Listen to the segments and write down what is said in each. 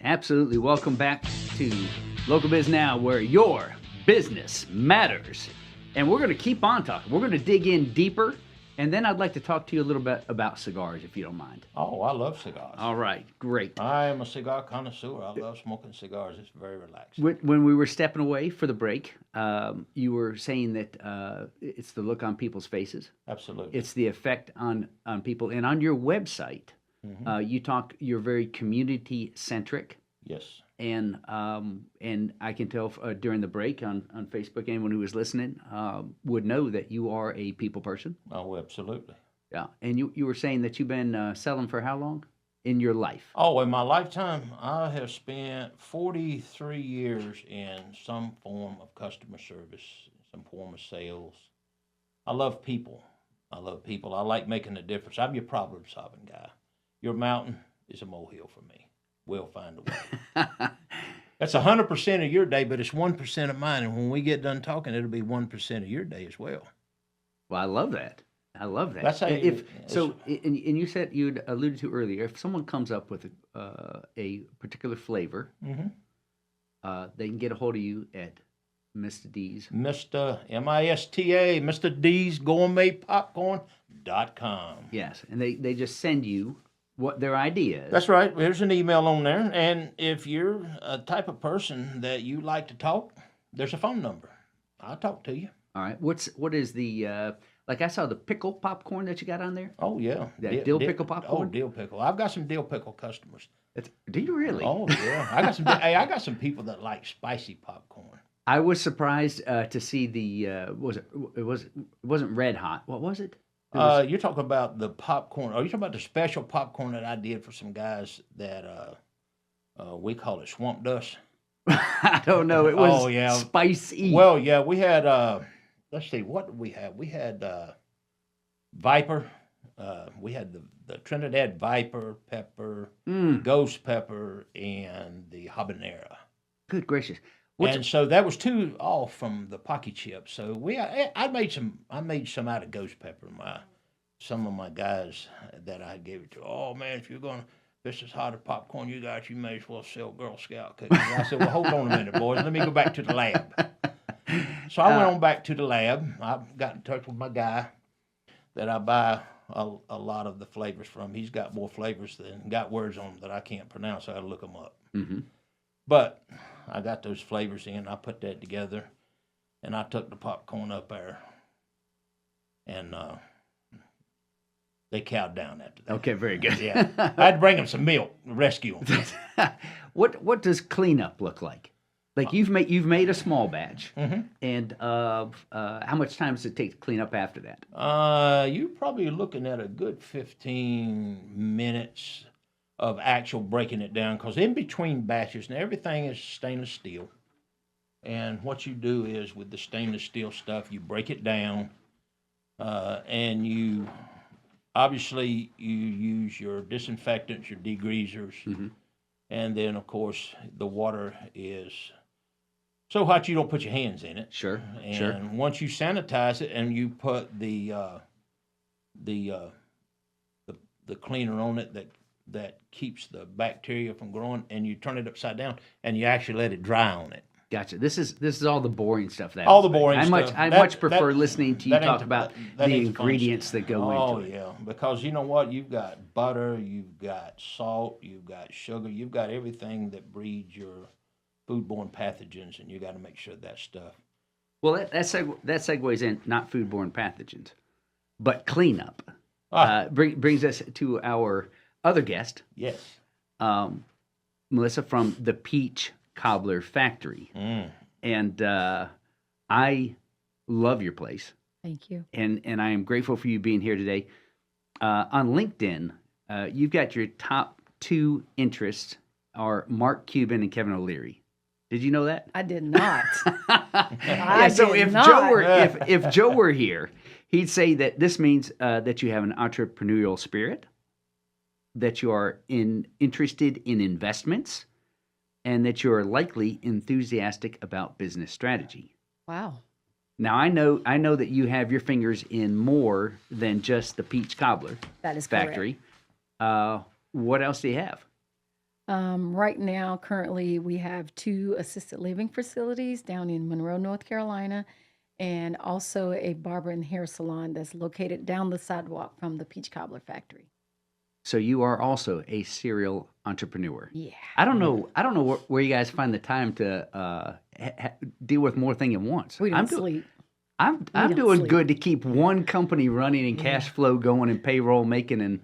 Absolutely. Welcome back to Local Biz Now, where your business matters. And we're going to keep on talking. We're going to dig in deeper. And then I'd like to talk to you a little bit about cigars, if you don't mind. Oh, I love cigars. All right. Great. I am a cigar connoisseur. I love smoking cigars. It's very relaxing. When we were stepping away for the break, you were saying that it's the look on people's faces. Absolutely. It's the effect on people. And on your website, you're very community centric. Yes. And I can tell during the break on Facebook, anyone who was listening would know that you are a people person. Oh, absolutely. Yeah. And you were saying that you've been selling for how long in your life? Oh, in my lifetime, I have spent 43 years in some form of customer service, some form of sales. I love people. I like making a difference. I'm your problem-solving guy. Your mountain is a molehill for me. We'll find a way. That's 100% of your day, but it's 1% of mine. And when we get done talking, it'll be 1% of your day as well. Well, I love that. That's how you, and you said you'd alluded to earlier, if someone comes up with a particular flavor, they can get a hold of you at Mr. D's. Mista, M-I-S-T-A, Mr. D's Gourmet Popcorn.com. Yes, and they just send you what their idea is. That's right. There's an email on there. And if you're a type of person that you like to talk, there's a phone number. I'll talk to you. All right. What is the, like I saw the pickle popcorn that you got on there? Oh, yeah. That dill pickle popcorn? Oh, dill pickle. I've got some dill pickle customers. Do you really? Oh, yeah. I got some people that like spicy popcorn. I was surprised to see the, it wasn't red hot. What was it? You're talking about the popcorn. Are you talking about the special popcorn that I did for some guys that we call it swamp dust? I don't know. It was spicy. Well, yeah, we had, let's see, what did we have? We had Viper. We had the Trinidad Viper pepper, ghost pepper, and the habanero. Good gracious. So that was two off from the Pocky chips. So I made some out of ghost pepper. Some of my guys that I gave it to. Oh man, if you're gonna this is hot as popcorn you got, you may as well sell Girl Scout cookies. I said, well, hold on a minute, boys. Let me go back to the lab. So I went on back to the lab. I got in touch with my guy that I buy a lot of the flavors from. He's got more flavors than got words on them that I can't pronounce. So I got to look them up. Mm-hmm. But I got those flavors in. I put that together, and I took the popcorn up there, and they cowed down after that. Okay, very good. Yeah, I had to bring them some milk to rescue them. What does cleanup look like? Like you've made a small batch, and how much time does it take to clean up after that? You're probably looking at a good 15 minutes of actual breaking it down, because in between batches, and everything is stainless steel. And what you do is with the stainless steel stuff, you break it down, and you obviously use your disinfectants, your degreasers, and then of course the water is so hot you don't put your hands in it. Sure. And once you sanitize it and you put the cleaner on it that keeps the bacteria from growing, and you turn it upside down and you actually let it dry on it. Gotcha. This is all the boring stuff. All the boring stuff. I much prefer listening to you talk about the ingredients that go into it. Oh, yeah. Because you know what? You've got butter, you've got salt, you've got sugar, you've got everything that breeds your foodborne pathogens, and you got to make sure that stuff. Well, that segues in not foodborne pathogens, but cleanup. Brings us to our other guest. Yes. Melissa from the Peach Cobbler Factory. And I love your place. Thank you. And I am grateful for you being here today. On LinkedIn, you've got your top 2 interests are Mark Cuban and Kevin O'Leary. Did you know that? I did not. If Joe were here, he'd say that this means that you have an entrepreneurial spirit, that you are interested in investments, and that you are likely enthusiastic about business strategy. Wow. Now I know that you have your fingers in more than just the Peach Cobbler That is Factory. What else do you have? Right now, currently, we have 2 assisted living facilities down in Monroe, North Carolina, and also a barber and hair salon that's located down the sidewalk from the Peach Cobbler Factory. So you are also a serial entrepreneur. Yeah. I don't know. I don't know where you guys find the time to deal with more things at once. We I'm don't sleep. I'm We don't doing sleep. good to keep one company running and Yeah. cash flow going and payroll making and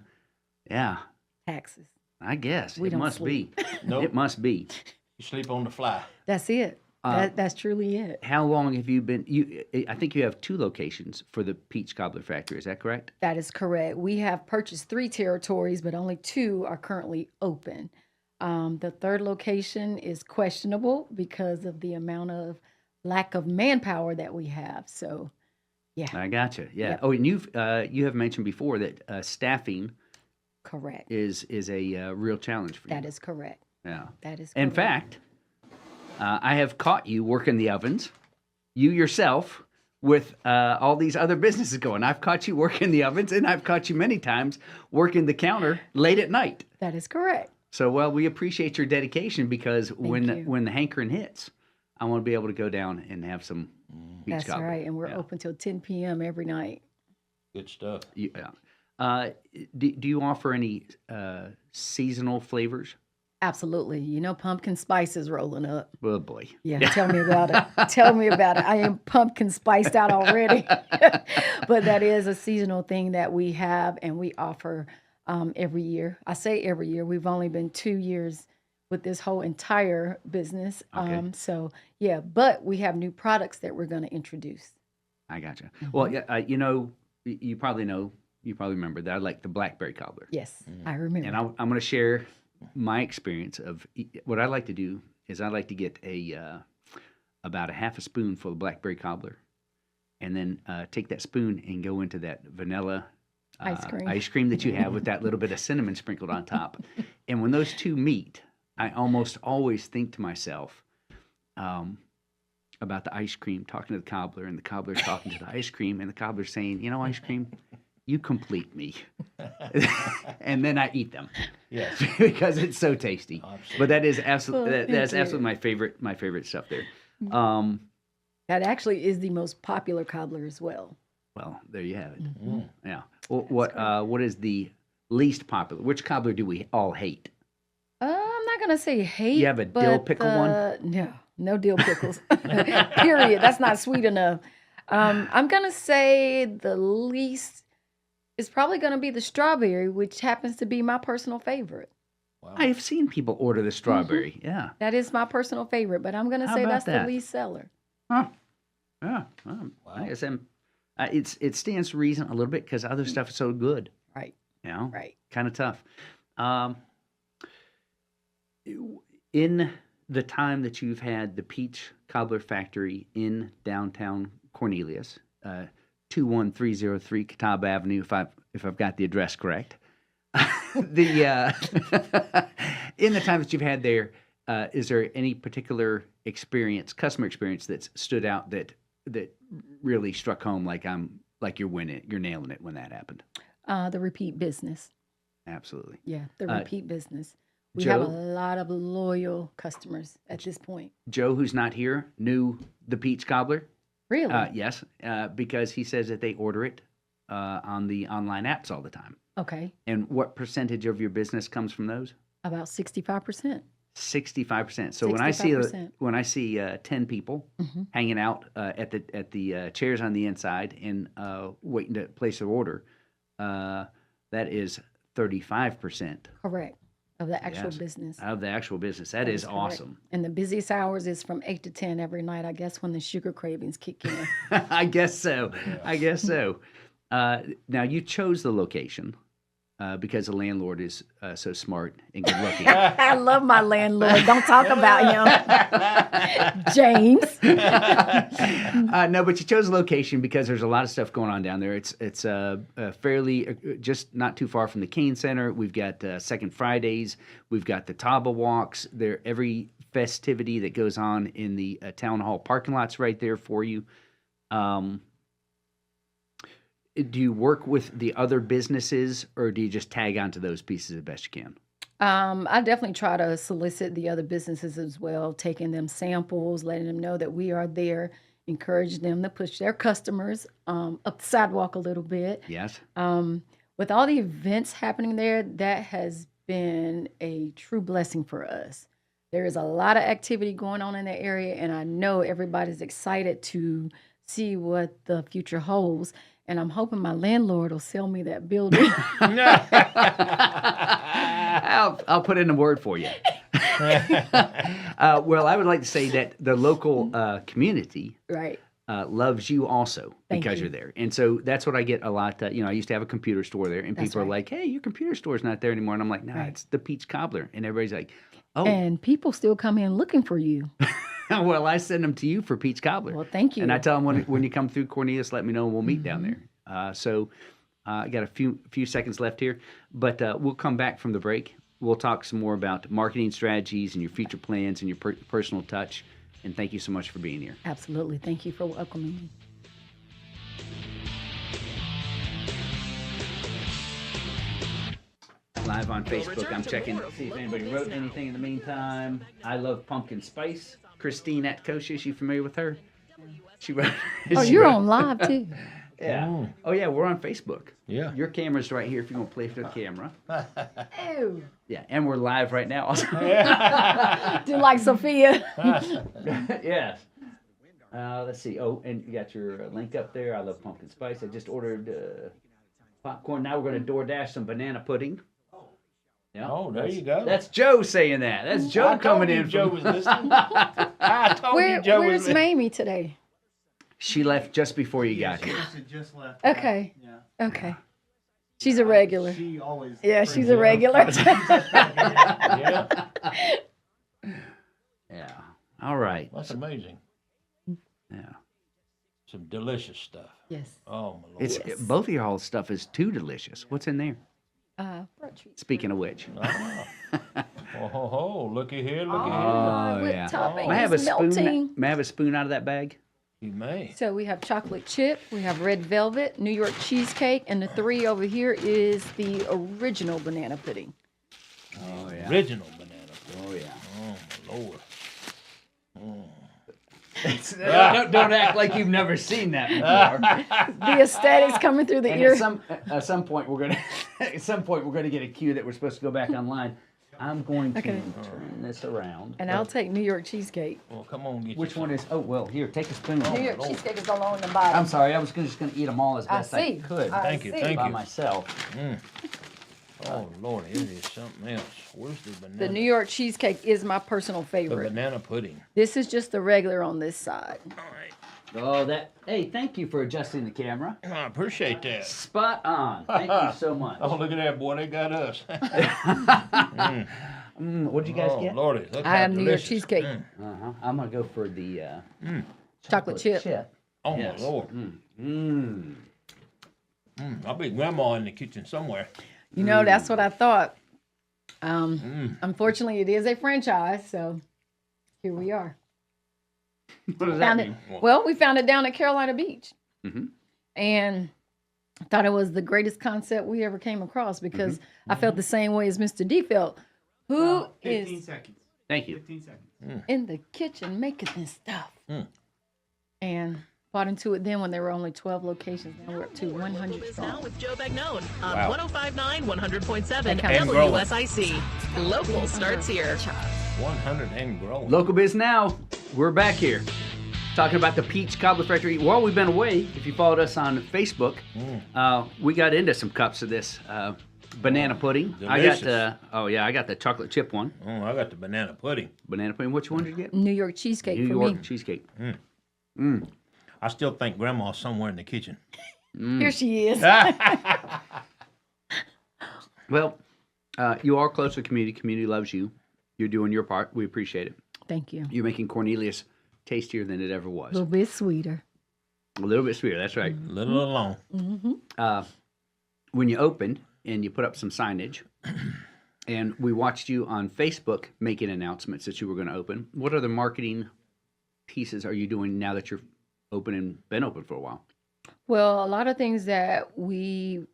yeah. Taxes. I guess We it don't must sleep. be. Nope. It must be. You sleep on the fly. That's it. That's truly it. How long have you been? I think you have 2 locations for the Peach Cobbler Factory. Is that correct? That is correct. We have purchased 3 territories, but only 2 are currently open. The third location is questionable because of the amount of lack of manpower that we have. So, yeah, I gotcha. Yeah. Yep. Oh, and you have mentioned before that staffing correct. is a real challenge for you. That is correct. Yeah. That is correct. In fact, I have caught you working the ovens, you yourself, with all these other businesses going. I've caught you working the ovens, and I've caught you many times working the counter late at night. That is correct. So, well, we appreciate your dedication because you. when the hankering hits, I want to be able to go down and have some peach That's cobbler. right. And we're Yeah. open till 10 p.m. every night. Good stuff. Yeah. Do you offer any seasonal flavors? Absolutely. You know, pumpkin spice is rolling up. Oh boy. Yeah, tell me about it. Tell me about it. I am pumpkin spiced out already. But that is a seasonal thing that we have and we offer every year. I say every year. We've only been 2 years with this whole entire business. Okay. So, yeah, but we have new products that we're going to introduce. I gotcha. Mm-hmm. Well, yeah, you probably remember that I like the blackberry cobbler. Yes, I remember. And I'm going to share my experience of what I like to do is I like to get about a half a spoonful of blackberry cobbler, and then take that spoon and go into that vanilla Ice cream. that you have with that little bit of cinnamon sprinkled on top. And when those two meet, I almost always think to myself about the ice cream, talking to the cobbler, and the cobbler talking to the ice cream, and the cobbler saying, ice cream, you complete me. And then I eat them. Yes. Because it's so tasty. Absolutely. But that is absolutely Well, that's thank you. absolutely my favorite stuff there. That actually is the most popular cobbler as well. Well, there you have it. Mm-hmm. Yeah. Well, what is the least popular? Which cobbler do we all hate? I'm not gonna say hate. You have a dill but, pickle one? No dill pickles. Period. That's not sweet enough. I'm gonna say the least is probably gonna be the strawberry, which happens to be my personal favorite. Wow. I have seen people order the strawberry. Yeah. That is my personal favorite, but I'm gonna How say about that's that? the least seller. Huh. Yeah. Well, Wow. I guess it stands to reason a little bit because other stuff is so good. Right. Right. Kind of tough. In the time that you've had the Peach Cobbler Factory in downtown Cornelius, 21303 Catawba Avenue, if I've got the address correct. In the time that you've had there, is there any particular customer experience that's stood out that really struck home like you're winning, you're nailing it when that happened? The repeat business. Absolutely. Yeah, the repeat business. We have a lot of loyal customers at this point. Joe, who's not here, knew the Peach Cobbler. Really? Yes, because he says that they order it on the online apps all the time. Okay. And what percentage of your business comes from those? About 65%. 65%. So 65%. when I see 10 people hanging out at the chairs on the inside and waiting to place their order, that is 35%. Correct. Of the actual Yes, business. of the actual business. That is correct. awesome. And the busiest hours is from 8 to 10 every night, I guess, when the sugar cravings kick in. I guess so. I guess so. Now you chose the location because the landlord is so smart and good looking. I love my landlord. Don't talk about him. James. No, but you chose a location because there's a lot of stuff going on down there. It's fairly just not too far from the Cane Center. We've got Second Fridays. We've got the Taba Walks. There, every festivity that goes on in the town hall parking lot's right there for you. Do you work with the other businesses, or do you just tag onto those pieces as best you can? I definitely try to solicit the other businesses as well, taking them samples, letting them know that we are there, encourage them to push their customers up the sidewalk a little bit. Yes. With all the events happening there, that has been a true blessing for us. There is a lot of activity going on in the area, and I know everybody's excited to see what the future holds. And I'm hoping my landlord will sell me that building. I'll put in a word for you. Well, I would like to say that the local community Right. loves you also Thank because you. are there. And so that's what I get a lot. I used to have a computer store there, and That's people are right. like, hey, your computer store's not there anymore. And I'm like, nah, Right. it's the Peach Cobbler. And everybody's like, oh, And people still come in looking for you. well, I send them to you for Peach Cobbler. Well, thank you. And I tell them when you come through Cornelius, let me know and we'll meet down there. So I got a few seconds left here, but we'll come back from the break. We'll talk some more about marketing strategies and your future plans and your personal touch. And thank you so much for being here. Absolutely. Thank you for welcoming me. Live on Facebook. I'm checking to see if anybody wrote anything in the meantime. I love pumpkin spice. Christine Atkosha, you familiar with her? She wrote. Oh, she you're wrote- on live too. Yeah. Oh yeah, we're on Facebook. Yeah. Your camera's right here if you want to play for the camera. Ew. Yeah, and we're live right now. Also. Do like Sophia. Yes. Let's see. Oh, and you got your link up there. I love pumpkin spice. I just ordered popcorn. Now we're going to DoorDash some banana pudding. Yeah, Oh, there you go. That's Joe saying that. That's Joe I told coming you in. Joe from- was listening. I told you Joe was Where's listening. Mamie today? She left just before you got here. She just left. Okay. Yeah. Okay. She's a regular. She always. Yeah, she's a regular. Yeah, Yeah. All right. that's amazing. Yeah. Some delicious stuff. Yes. Oh my lord. It's Yes. both of y'all stuff is too delicious. What's in there? Fruit treats. Speaking of which. Ah. Oh, ho, ho. Looky here, looky Oh, whipped yeah. topping May I have a is spoon? melting. May I have a spoon out of that bag? here. You may. So we have chocolate chip, we have red velvet, New York cheesecake, and the three over here is the original banana pudding. Oh yeah. Original banana. Oh yeah. Oh my lord. Don't act like you've never seen that before. The aesthetics coming through the And ear. at some point we're gonna get a cue that we're supposed to go back online. I'm going to Okay. turn this around. And I'll take New York cheesecake. Well, come on, get Which you one is? Oh well, here, take a spoon. New York Lord. cheesecake is along the bottom. I'm sorry, I was just gonna eat them all as I best I see. could Thank you, see. thank by you. myself. Oh lord, it is something else. Where's the banana? The New York cheesecake is my personal the favorite. banana pudding. This is just the regular on this side. All right. Oh, that. Hey, thank you for adjusting the camera. I appreciate that. Spot on. Thank you so much. Oh, look at that, boy. They got us. What'd you guys Oh, get? lordy. Look I how have New York delicious. cheesecake. Uh-huh. I'm gonna go for the Chocolate chip. Oh, Yes. my lord. I'll be grandma in the kitchen somewhere. You know, that's what I thought. Unfortunately, it is a franchise, so here we are. What does that Found it. mean? Well, we found it down at Carolina Beach, Mhm. and I thought it was the greatest concept we ever came across because I felt the same way as Mr. D felt. Who 15 is seconds. Thank you. 15 seconds. in the kitchen making this stuff? And bought into it then when there were only 12 locations. Now we're up to 100 Now strong. with Joe Bagnone on Wow. 105.9, 100.7 And growing. WSIC. Local starts here. 100 and growing. Local Biz Now. We're back here talking about the Peach Cobbler Factory. While we've been away, if you followed us on Facebook, we got into some cups of this banana pudding. Delicious. I got the chocolate chip one. Oh, I got the banana pudding. Banana pudding. Which one did you get? New York cheesecake New for York me. cheesecake. I still think grandma's somewhere in the kitchen. Here she is. Well, you are close to the community. Community loves you. You're doing your part. We appreciate it. Thank you. You're making Cornelius tastier than it ever A was. little bit sweeter. A little bit sweeter. That's right. Little alone. When you opened and you put up some signage, and we watched you on Facebook making announcements that you were going to open. What other marketing pieces are you doing now that you're open and been open for a while? Well, a lot of things that we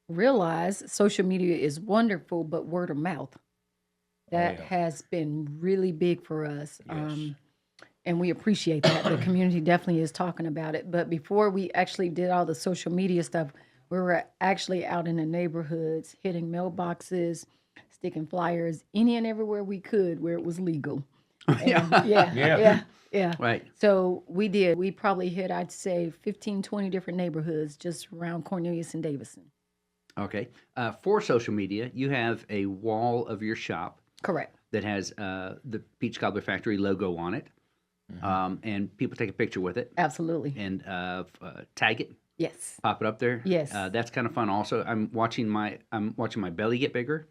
realize social media is wonderful, but word of mouth. That yeah. has been really big for us. Yes. And we appreciate that. The community definitely is talking about it. But before we actually did all the social media stuff, we were actually out in the neighborhoods, hitting mailboxes, sticking flyers any and everywhere we could where it was legal. And yeah. Right. So we did. We probably hit, I'd say, 15, 20 different neighborhoods just around Cornelius and Davison. Okay. For social media, you have a wall of your shop Correct. that has the Peach Cobbler Factory logo on it, and people take a picture with it Absolutely. and tag it, Yes. pop it up there. Yes. That's kind of fun. Also, I'm watching my belly get bigger,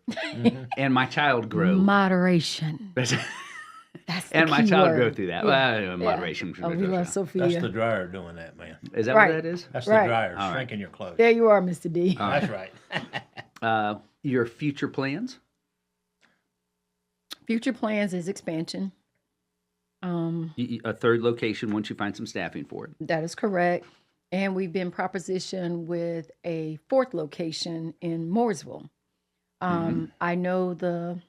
and my child grow. Moderation. That's the And my key child word. grow through that. Yeah. Well, moderation. Oh, we love Sophia. That's the dryer doing that, man. Is that Right. what that is? That's Right. the dryer All right. shrinking your clothes. There you are, Mr. D. That's right. Your future plans? Future plans is expansion. A third location once you find some staffing for it. That is correct. And we've been propositioned with a fourth location in Mooresville. I know the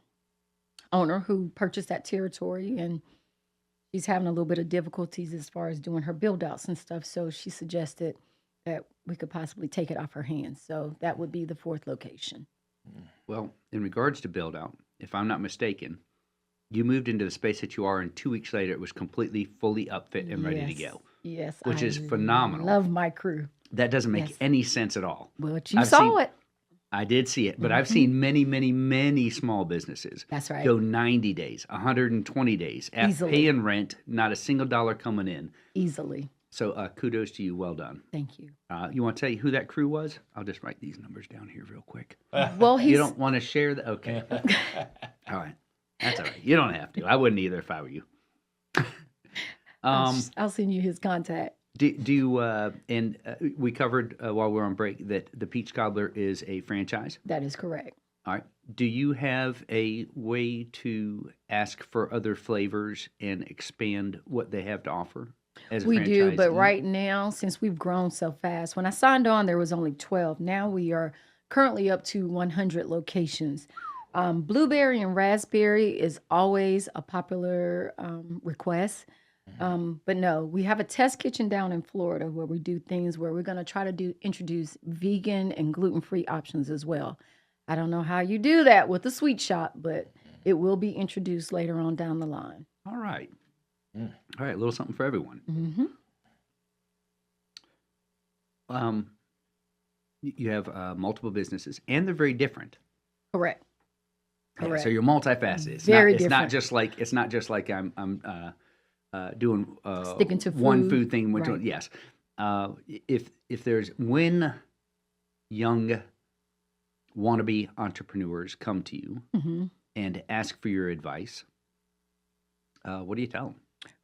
owner who purchased that territory, and she's having a little bit of difficulties as far as doing her build outs and stuff. So she suggested that we could possibly take it off her hands. So that would be the fourth location. Well, in regards to build out, if I'm not mistaken, you moved into the space that you are, and 2 weeks later, it was completely, fully upfit and ready to Yes. go. Yes. Which I is phenomenal. Love my crew. That doesn't make Yes. any sense at all. But you I've saw seen- it. I did see it, but I've seen many, many, many small businesses That's right. go 90 days, 120 days, at Easily. paying rent, not a single dollar coming in. Easily. So kudos to you. Well done. Thank you. You want to tell you who that crew was? I'll just write these numbers down here real quick. Well, he's You don't want to share that? Okay. All right. That's all right. You don't have to. I wouldn't either if I were you. I'll send you his contact. Do you, and we covered while we were on break that the Peach Cobbler is a franchise. That is correct. All right. Do you have a way to ask for other flavors and expand what they have to offer? As a We do, but franchisee? right now, since we've grown so fast, when I signed on, there was only 12. Now we are currently up to 100 locations. Blueberry and raspberry is always a popular request. But no, we have a test kitchen down in Florida where we do things where we're going to try to introduce vegan and gluten-free options as well. I don't know how you do that with the sweet shop, but it will be introduced later on down the line. All right. All right. A little something for everyone. You have multiple businesses, and they're very different. Correct. Yeah, Correct. so you're multifaceted. It's not just like I'm doing Sticking to one food. food thing. Right. Yes. If there's when young wannabe entrepreneurs come to you and ask for your advice, what do you tell them?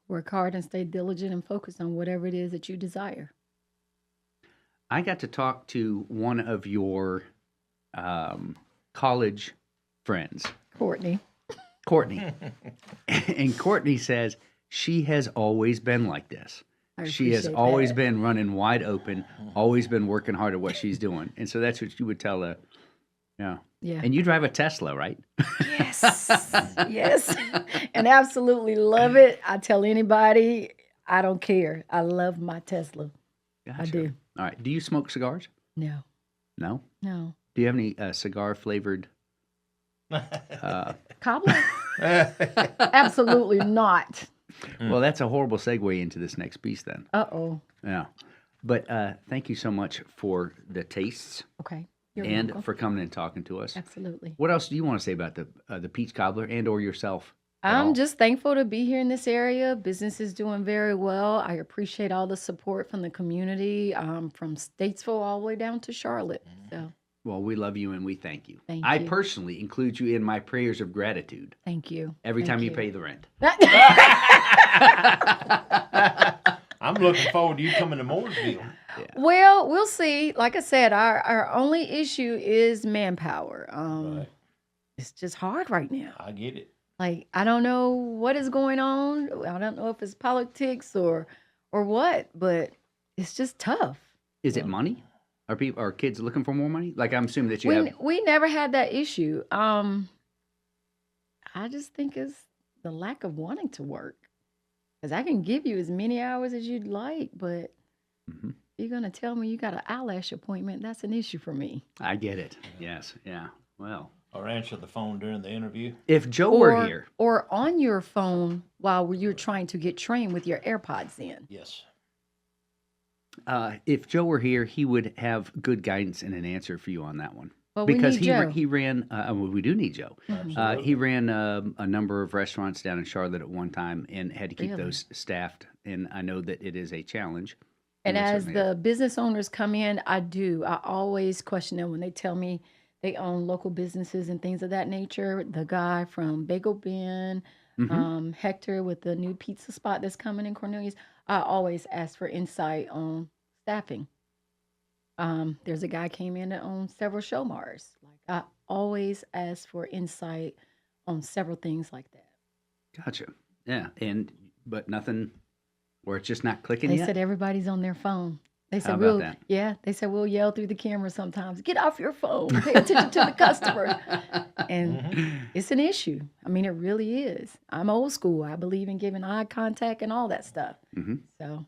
Work hard and stay diligent and focus on whatever it is that you desire. I got to talk to one of your college friends, Courtney. Courtney. And Courtney says she has always been like this. I She has appreciate always that. been running wide open, always been working hard at what she's doing. And so that's what you would tell her. Yeah. Yeah. And you drive a Tesla, right? Yes. Yes. And absolutely love it. I tell anybody, I don't care. I love my Tesla. I Gotcha. do. All right. Do you smoke cigars? No. No. No. Do you have any cigar flavored? Cobbler? Absolutely not. Well, that's a horrible segue into this next piece then. Uh-oh. Yeah. But thank you so much for the tastes Okay. You're and welcome. for coming and talking to us. Absolutely. What else do you want to say about the Peach Cobbler and or yourself? at all? I'm just thankful to be here in this area. Business is doing very well. I appreciate all the support from the community, from Statesville all the way down to Charlotte. So Well, we love you and we thank you. Thank I you. personally include you in my prayers of gratitude thank you. every Thank time you pay the rent. I'm looking forward to you coming to Mooresville. Well, we'll see. Like I said, our only issue is manpower. Right. It's just hard right now. I get it. Like, I don't know what is going on. I don't know if it's politics or what, but it's just tough. Is it money? Are kids looking for more money? Like I'm assuming that you have. We never had that issue. I just think it's the lack of wanting to work. Because I can give you as many hours as you'd like, but Hmm. you're going to tell me you got an eyelash appointment. That's an issue for me. I get it. Yes. Yeah. Well, Or answer the phone during the interview. if Joe were here, Or on your phone while you're trying to get trained with your AirPods in. Yes. if Joe were here, he would have good guidance and an answer for you on that one. Well, we Because need Joe. he ran, well, we do need Joe. Absolutely. He ran a number of restaurants down in Charlotte at one time and had to keep Really? those staffed. And I know that it is a challenge. And we as certainly have- the business owners come in, I always question them when they tell me they own local businesses and things of that nature. The guy from Bagel Bin, Hector with the new pizza spot that's coming in Cornelius, I always ask for insight on staffing. There's a guy came in that owns several show Mars. Like I always ask for insight on several things like that. Gotcha. Yeah. But nothing where it's just not clicking They yet. said everybody's on their phone. They said about that? Yeah, they said we'll yell through the camera sometimes. Get off your phone. Pay attention to the customer. And it's an issue. I mean, it really is. I'm old school. I believe in giving eye contact and all that stuff. Mhm. So, Well,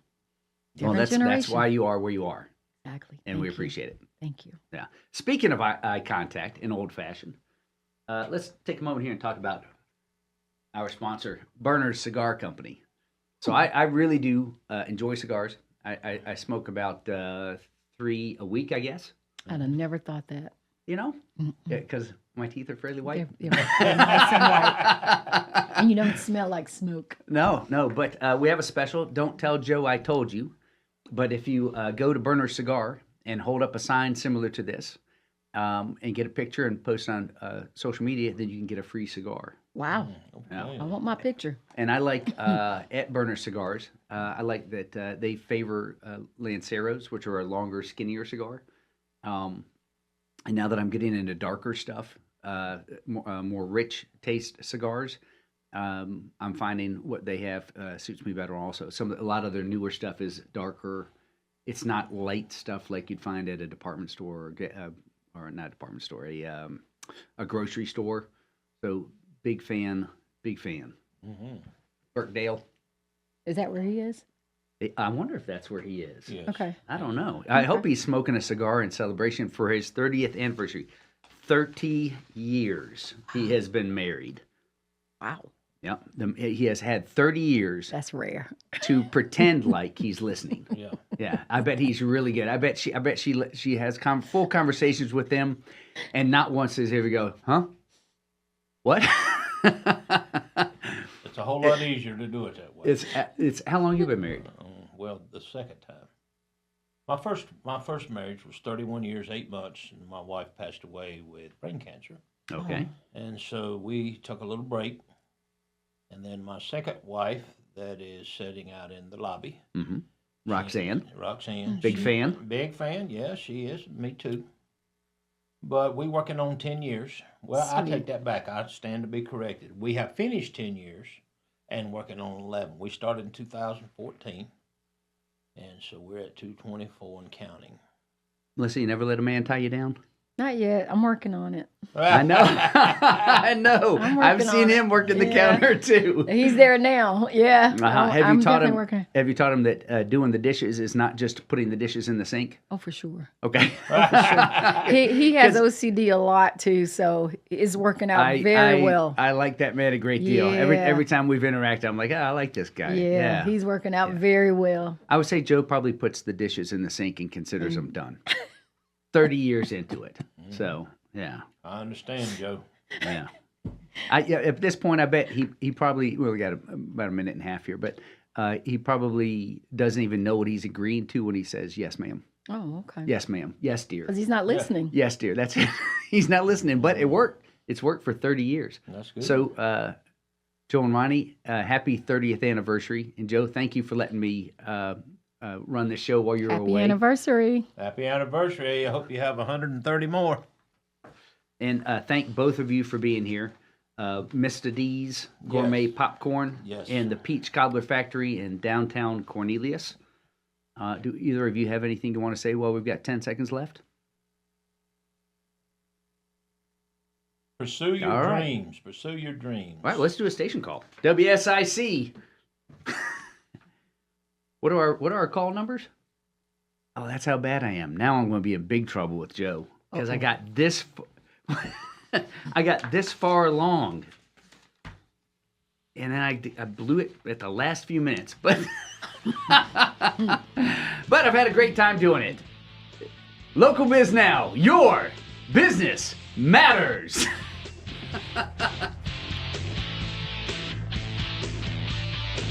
different that's generation. why you are where you are. Exactly. And we Thank you. appreciate it. Thank you. Yeah. Speaking of eye contact and old fashioned, let's take a moment here and talk about our sponsor, Berners Cigar Company. So I really do enjoy cigars. I smoke about 3 a week, I guess. I'd have never thought that. You know, because my teeth are fairly white. They're nice and white. And you don't smell like smoke. No, but we have a special. Don't tell Joe I told you. But if you go to Burner Cigar and hold up a sign similar to this and get a picture and post on social media, then you can get a free cigar. Wow. Okay. I want my picture. And I like at Burner Cigars, I like that they favor Lanceros, which are a longer, skinnier cigar. And now that I'm getting into darker stuff, more rich taste cigars, I'm finding what they have suits me better. Also, a lot of their newer stuff is darker. It's not light stuff like you'd find at a department store or not a department store, a grocery store. So big fan. Mm-hmm. Burkdale. Is that where he is? I wonder if that's where he is. Yes. Okay. I don't know. I hope he's smoking a cigar in celebration for his 30th anniversary. 30 years he has been married. Wow. Yep. He has had 30 years That's rare. to pretend like he's listening. Yeah. Yeah, I bet he's really good. I bet she has full conversations with them, and not once does he ever go, huh? What? It's a whole lot easier to do it that way. It's how long you been married? Well, the second time. My first marriage was 31 years, 8 months, and my wife passed away with brain cancer. Okay. And so we took a little break. And then my second wife, that is sitting out in the lobby. Mm-hmm. Roxanne, Roxanne. big fan. Big fan, yeah, she is. Me too. But we working on 10 years. Well, I take that back. I stand to be corrected. We have finished 10 years and working on 11. We started in 2014. And so we're at 224 and counting. Melissa, you never let a man tie you down? Not yet. I'm working on it. I know. I know. I'm I've working seen on him it. working the Yeah. counter too. He's there now. Yeah. Have I'm you taught definitely him? working. Have you taught him that doing the dishes is not just putting the dishes in the sink? Oh, for sure. Okay. He has OCD a lot too, so it's working out very well. I like that man a great deal. Every Yeah. time we've interacted, I'm like, I like this guy. Yeah, he's working out very well. I would say Joe probably puts the dishes in the sink and considers them done. 30 years into it. So, yeah. I understand, Joe. Yeah. At this point, I bet he probably, well, we got about a minute and a half here, but he probably doesn't even know what he's agreeing to when he says, yes, ma'am. Oh, okay. Yes, ma'am. Yes, dear. Because he's not listening. Yes, dear. That's it. He's not listening, but it worked. It's worked for 30 years. That's good. So, Joe and Ronnie, happy 30th anniversary. And Joe, thank you for letting me run the show while you're Happy away. anniversary. Happy anniversary. I hope you have 130 more. And thank both of you for being here. Mista D's Gourmet Popcorn Yes. and the Peach Cobbler Factory in downtown Cornelius. Do either of you have anything you want to say while we've got 10 seconds left? Pursue your All right. dreams. Pursue your dreams. All right, let's do a station call. WSIC. What are our call numbers? Oh, that's how bad I am. Now I'm going to be in big trouble with Joe because I got this. I got this far along, and then I blew it at the last few minutes. But but I've had a great time doing it. Local Biz Now, your business matters.